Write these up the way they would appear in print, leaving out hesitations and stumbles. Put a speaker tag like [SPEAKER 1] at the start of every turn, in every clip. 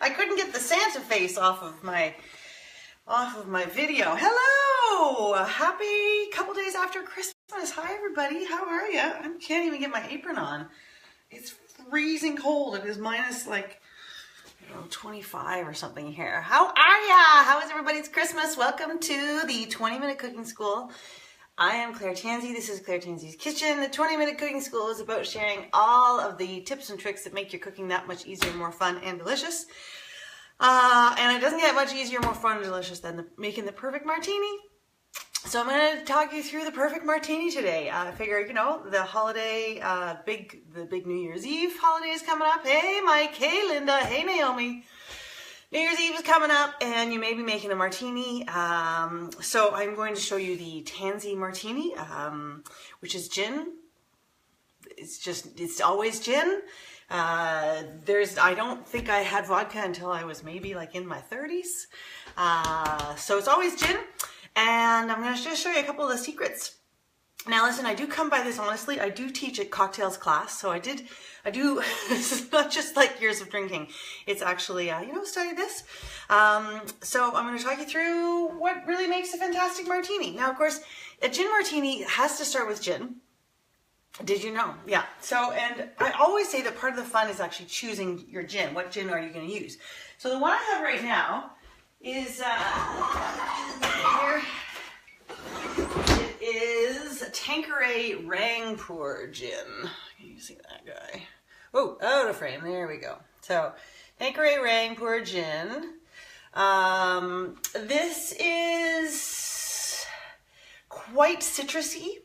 [SPEAKER 1] I couldn't get the Santa face off of my video. Hello! Happy couple days after Christmas. Hi everybody, how are you? I can't even get my apron on. It's freezing cold. It is minus like, 25 or something here. How are ya? How is everybody's Christmas? Welcome to the 20-minute cooking school. I am Claire Tansey. This is Claire Tansey's Kitchen. The 20-minute cooking school is about sharing all of the tips and tricks that make your cooking that much easier, more fun, and delicious. And it doesn't get much easier, more fun, and delicious than making the perfect martini. So I'm going to talk you through the perfect martini today. I figure, the holiday, the big New Year's Eve holiday is coming up. Hey, Mike. Hey, Linda. Hey, Naomi. New Year's Eve is coming up, and you may be making a martini. So I'm going to show you the Tansey martini, which is gin. It's always gin. I don't think I had vodka until I was maybe like in my 30s. So it's always gin. And I'm going to just show you a couple of the secrets. Now listen, I do come by this honestly. I do teach a cocktails class. So I do, this is not just like years of drinking. It's actually, study this. So I'm going to talk you through what really makes a fantastic martini. Now, of course, a gin martini has to start with gin. Did you know? Yeah. So, and I always say that part of the fun is actually choosing your gin. What gin are you going to use? So the one I have right now is here. It is Tanqueray Rangpur gin. Can you see that guy? Oh, out of frame. There we go. So Tanqueray Rangpur gin. This is quite citrusy.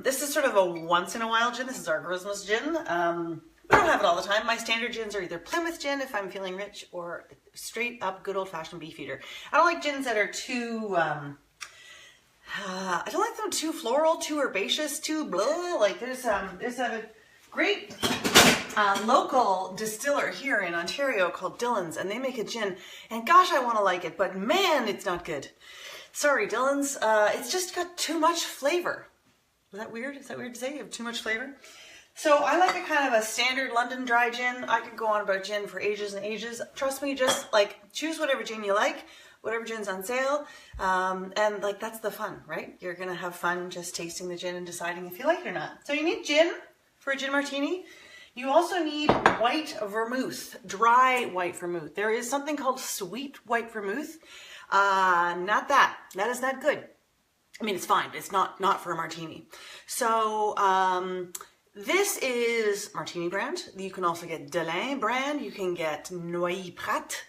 [SPEAKER 1] This is sort of a once in a while gin. This is our Christmas gin. We don't have it all the time. My standard gins are either Plymouth gin if I'm feeling rich, or straight up good old fashioned Beefeater. I don't like gins that are too, I don't like them too floral, too herbaceous, too blah. Like there's a great local distiller here in Ontario called Dillon's, and they make a gin, and gosh, I want to like it, but man, it's not good. Sorry, Dillon's. It's just got too much flavor. Is that weird? Is that weird to say? You have too much flavor? So I like a kind of a standard London dry gin. I could go on about gin for ages and ages. Trust me, just like choose whatever gin you like, whatever gin's on sale. And like that's the fun, right? You're going to have fun just tasting the gin and deciding if you like it or not. So you need gin for a gin martini. You also need white vermouth, dry white vermouth. There is something called sweet white vermouth. Not that. That is not good. I mean, it's fine, but it's not for a martini. So, this is Martini brand. You can also get Delin brand. You can get Noyer Prat.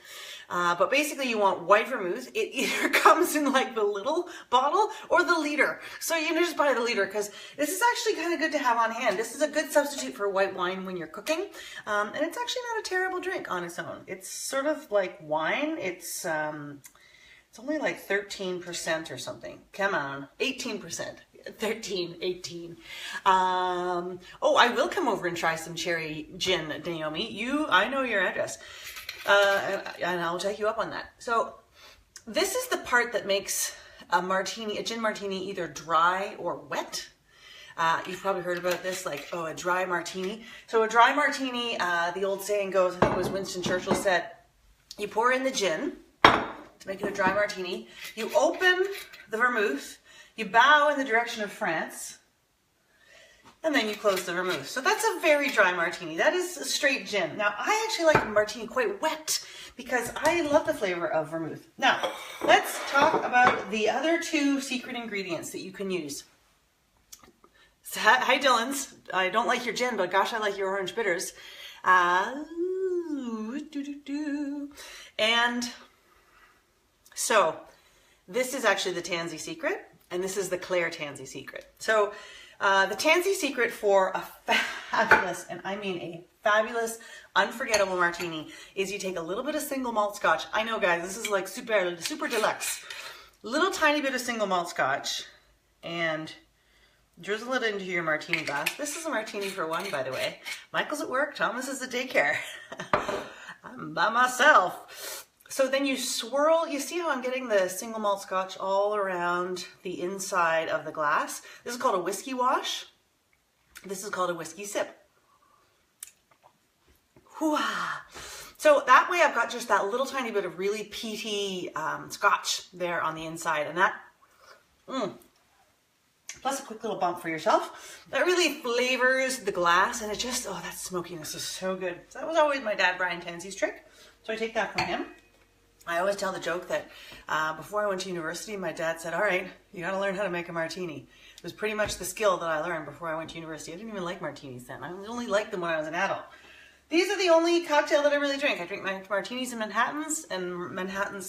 [SPEAKER 1] But basically you want white vermouth. It either comes in like the little bottle or the liter. So you can just buy the liter because this is actually kind of good to have on hand. This is a good substitute for white wine when you're cooking. And it's actually not a terrible drink on its own. It's sort of like wine. It's only like 13% or something. Come on, 18%. 13, 18. Oh, I will come over and try some cherry gin, Naomi. I know your address. And I'll take you up on that. So this is the part that makes a gin martini either dry or wet. You've probably heard about this, like, oh, a dry martini. So a dry martini, the old saying goes, I think it was Winston Churchill said, you pour in the gin to make it a dry martini. You open the vermouth, you bow in the direction of France, and then you close the vermouth. So that's a very dry martini. That is a straight gin. Now, I actually like a martini quite wet because I love the flavor of vermouth. Now, let's talk about the other two secret ingredients that you can use. So, hi, Dillon's. I don't like your gin, but gosh, I like your orange bitters. And so this is actually the Tansey secret, and this is the Claire Tansey secret. So the Tansey secret for a fabulous, and I mean a fabulous, unforgettable martini is you take a little bit of single malt scotch. I know, guys, this is like super deluxe. Little tiny bit of single malt scotch, and drizzle it into your martini glass. This is a martini for one, by the way. Michael's at work, Thomas is at daycare. I'm by myself. So then you swirl, you see how I'm getting the single malt scotch all around the inside of the glass? This is called a whiskey wash. This is called a whiskey sip. Hoo-ah. So that way I've got just that little tiny bit of really peaty scotch there on the inside, and that, plus a quick little bump for yourself. That really flavors the glass, and it just, oh, that smokiness is so good. So that was always my dad, Brian Tansey's trick. So I take that from him. I always tell the joke that before I went to university, my dad said, all right, you got to learn how to make a martini. It was pretty much the skill that I learned before I went to university. I didn't even like martinis then. I only liked them when I was an adult. These are the only cocktail that I really drink. I drink my martinis and Manhattans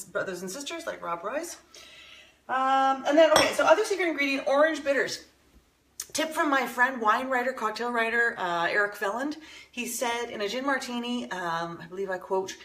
[SPEAKER 1] brothers and sisters like Rob Roy's. And then, okay, so other secret ingredient, orange bitters. Tip from my friend, wine writer, cocktail writer, Eric Felland. He said in a gin martini, I believe I quote,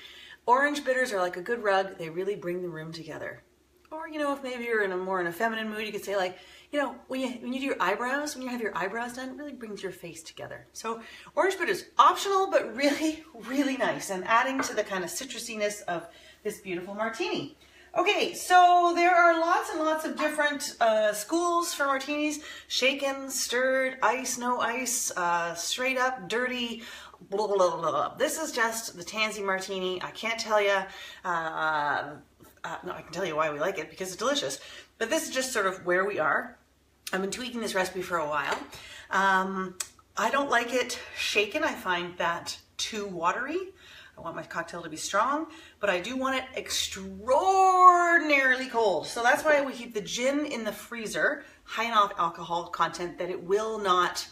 [SPEAKER 1] orange bitters are like a good rug. They really bring the room together. Or, you know, if maybe you're more in a feminine mood, you could say like, you know, when you do your eyebrows, when you have your eyebrows done, it really brings your face together. So orange bitters, optional, but really, really nice, and adding to the kind of citrusiness of this beautiful martini. Okay, so there are lots and lots of different schools for martinis. Shaken, stirred, ice, no ice, straight up, dirty, blah, blah, blah, blah. This is just the Tansey martini. I can't tell you, no, I can tell you why we like it, because it's delicious. But this is just sort of where we are. I've been tweaking this recipe for a while. I don't like it shaken. I find that too watery. I want my cocktail to be strong, but I do want it extraordinarily cold. So that's why we keep the gin in the freezer, high enough alcohol content that it will not,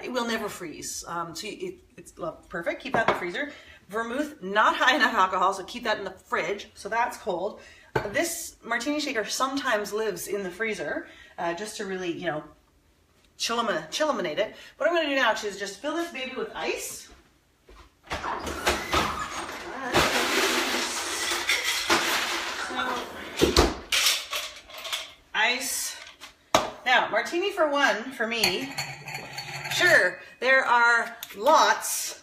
[SPEAKER 1] it will never freeze. So it's perfect, keep that in the freezer. Vermouth, not high enough alcohol, so keep that in the fridge, so that's cold. This martini shaker sometimes lives in the freezer, just to really, you know, chillaminate it. What I'm gonna do now is just fill this baby with ice. Ice. Now, martini for one, for me, sure, there are lots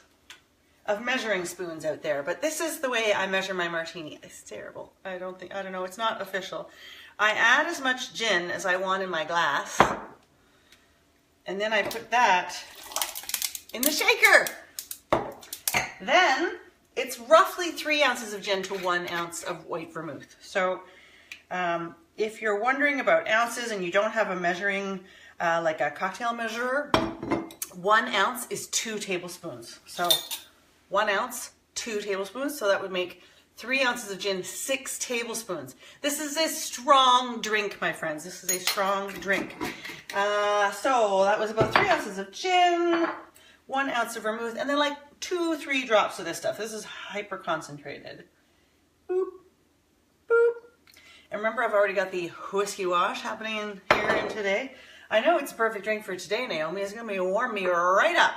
[SPEAKER 1] of measuring spoons out there, but this is the way I measure my martini. It's terrible. I don't know, it's not official. I add as much gin as I want in my glass, and then I put that in the shaker. Then it's roughly 3 ounces of gin to 1 ounce of white vermouth. So if you're wondering about ounces and you don't have a measuring, like a cocktail measurer, 1 ounce is 2 tablespoons. So 1 ounce, 2 tablespoons. So that would make 3 ounces of gin, 6 tablespoons. This is a strong drink, my friends. This is a strong drink. So that was about 3 ounces of gin, 1 ounce of vermouth, and then like 2-3 drops of this stuff. This is hyper concentrated. Boop, boop. And remember, I've already got the whiskey wash happening in here and today. I know it's a perfect drink for today, Naomi. It's going to warm me right up.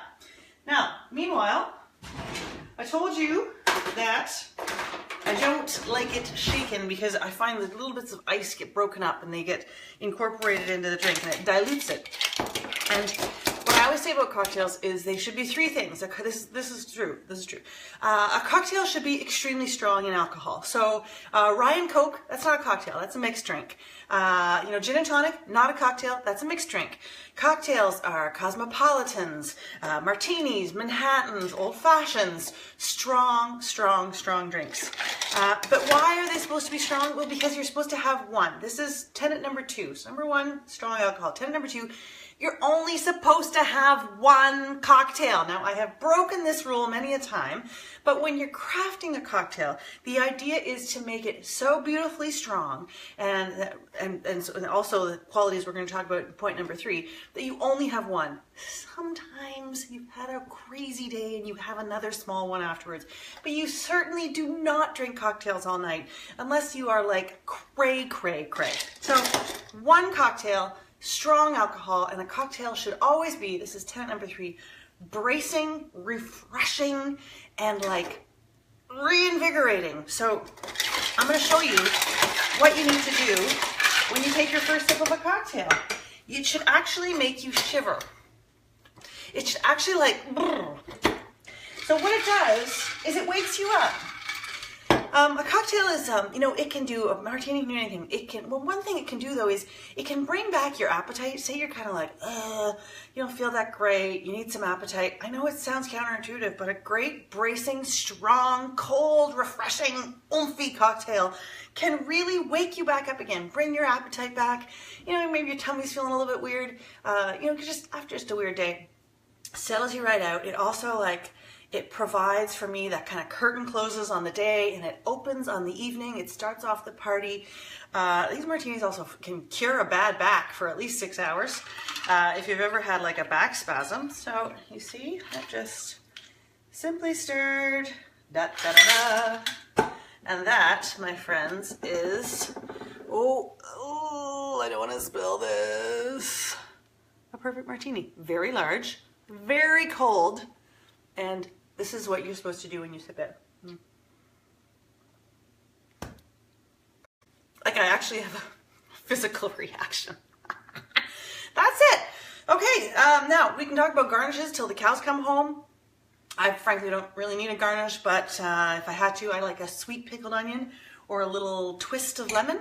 [SPEAKER 1] Now, meanwhile, I told you that I don't like it shaken because I find that little bits of ice get broken up and they get incorporated into the drink and it dilutes it. And what I always say about cocktails is they should be 3 things. This is true. This is true. A cocktail should be extremely strong in alcohol. So rye and Coke, that's not a cocktail. That's a mixed drink. You know, gin and tonic, not a cocktail. That's a mixed drink. Cocktails are cosmopolitans, martinis, Manhattans, old fashions, strong, strong, strong drinks. But why are they supposed to be strong? Well, because you're supposed to have one. This is tenet number 2. So number 1, strong alcohol. Tenet number 2, you're only supposed to have 1 cocktail. Now, I have broken this rule many a time, but when you're crafting a cocktail, the idea is to make it so beautifully strong, and also the qualities we're going to talk about in point number 3, that you only have 1. Sometimes you've had a crazy day and you have another small one afterwards, but you certainly do not drink cocktails all night unless you are like cray. So 1 cocktail, strong alcohol, and a cocktail should always be, this is tenet number 3, bracing, refreshing, and like reinvigorating. So I'm going to show you what you need to do when you take your first sip of a cocktail. It should actually make you shiver. It should actually like, brrr. So what it does is it wakes you up. A cocktail is, it can do, a martini can do anything. One thing it can do though is it can bring back your appetite. Say you're kind of like, you don't feel that great, you need some appetite. I know it sounds counterintuitive, but a great bracing, strong, cold, refreshing, oomphy cocktail can really wake you back up again, bring your appetite back. Maybe your tummy's feeling a little bit weird, just after just a weird day. Settles you right out. It also it provides for me that kind of curtain closes on the day and it opens on the evening. It starts off the party. These martinis also can cure a bad back for at least 6 hours if you've ever had like a back spasm. So you see, I just simply stirred, da da da da. And that, my friends, is, I don't want to spill this. A perfect martini. Very large, very cold, and this is what you're supposed to do when you sip it. Like I actually have a physical reaction. That's it. Okay, now we can talk about garnishes till the cows come home. I frankly don't really need a garnish, but if I had to, I like a sweet pickled onion or a little twist of lemon.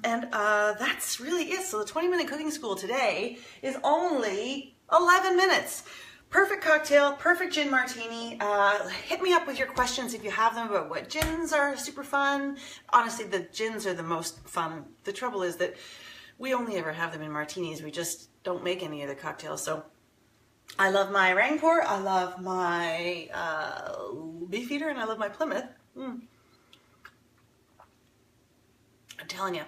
[SPEAKER 1] That's really it. So the 20-minute cooking school today is only 11 minutes. Perfect cocktail, perfect gin martini. Hit me up with your questions if you have them about what gins are super fun. Honestly, the gins are the most fun. The trouble is that we only ever have them in martinis. We just don't make any other cocktails. So I love my Rangpur, I love my Beefeater, and I love my Plymouth. I'm telling you,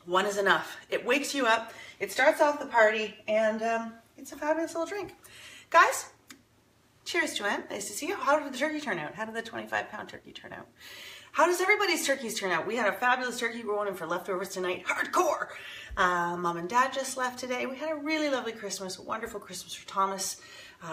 [SPEAKER 1] one is enough. It wakes you up, it starts off the party, and it's a fabulous little drink. Guys, cheers, Joanne. Nice to see you. How did the turkey turn out? How did the 25-pound turkey turn out? How does everybody's turkeys turn out? We had a fabulous turkey. We're going in for leftovers tonight. Hardcore! Mom and Dad just left today. We had a really lovely Christmas, a wonderful Christmas for Thomas,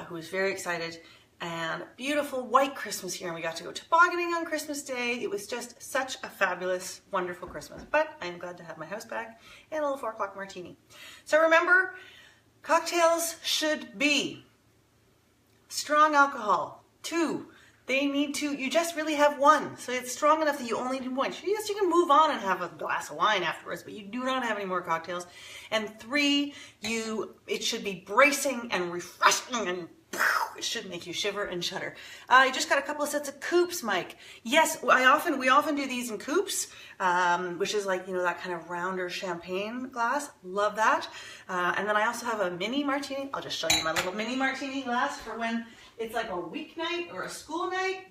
[SPEAKER 1] who was very excited, and beautiful white Christmas here. And we got to go tobogganing on Christmas Day. It was just such a fabulous, wonderful Christmas. But I am glad to have my house back and a little 4 o'clock martini. So remember, cocktails should be strong alcohol. 2. You just really have 1. So it's strong enough that you only need 1. Yes, you can move on and have a glass of wine afterwards, but you do not have any more cocktails. And 3, it should be bracing and refreshing, and it should make you shiver and shudder. You just got a couple of sets of coupes, Mike. Yes, we often do these in coupes, which is like, that kind of rounder champagne glass. Love that. And then I also have a mini martini. I'll just show you my little mini martini glass for when it's like a weeknight or a school night.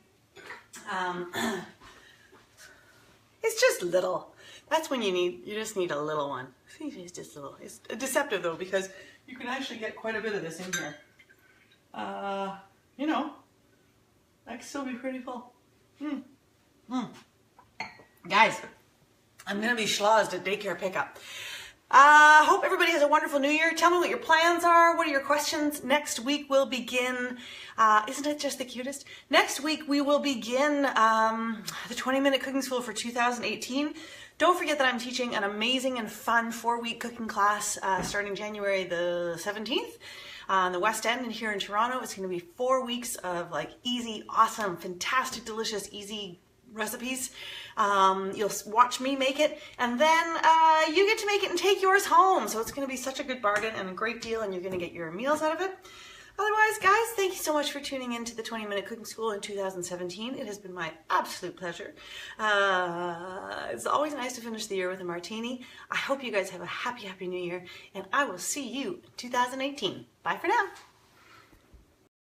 [SPEAKER 1] It's just little. That's when you just need a little one. See, it's just a little. It's deceptive though, because you can actually get quite a bit of this in here. That could still be pretty full. Guys, I'm gonna be schlozzed at daycare pickup. Hope everybody has a wonderful new year. Tell me what your plans are. What are your questions? Next week we'll begin, isn't it just the cutest? Next week we will begin the 20-minute cooking school for 2018. Don't forget that I'm teaching an amazing and fun 4-week cooking class starting January the 17th on the West End and here in Toronto. It's going to be 4 weeks of like easy, awesome, fantastic, delicious, easy recipes. You'll watch me make it, and then you get to make it and take yours home. So it's going to be such a good bargain and a great deal, and you're going to get your meals out of it. Otherwise, guys, thank you so much for tuning in to the 20-minute cooking school in 2017. It has been my absolute pleasure. It's always nice to finish the year with a martini. I hope you guys have a happy, happy new year, and I will see you in 2018. Bye for now.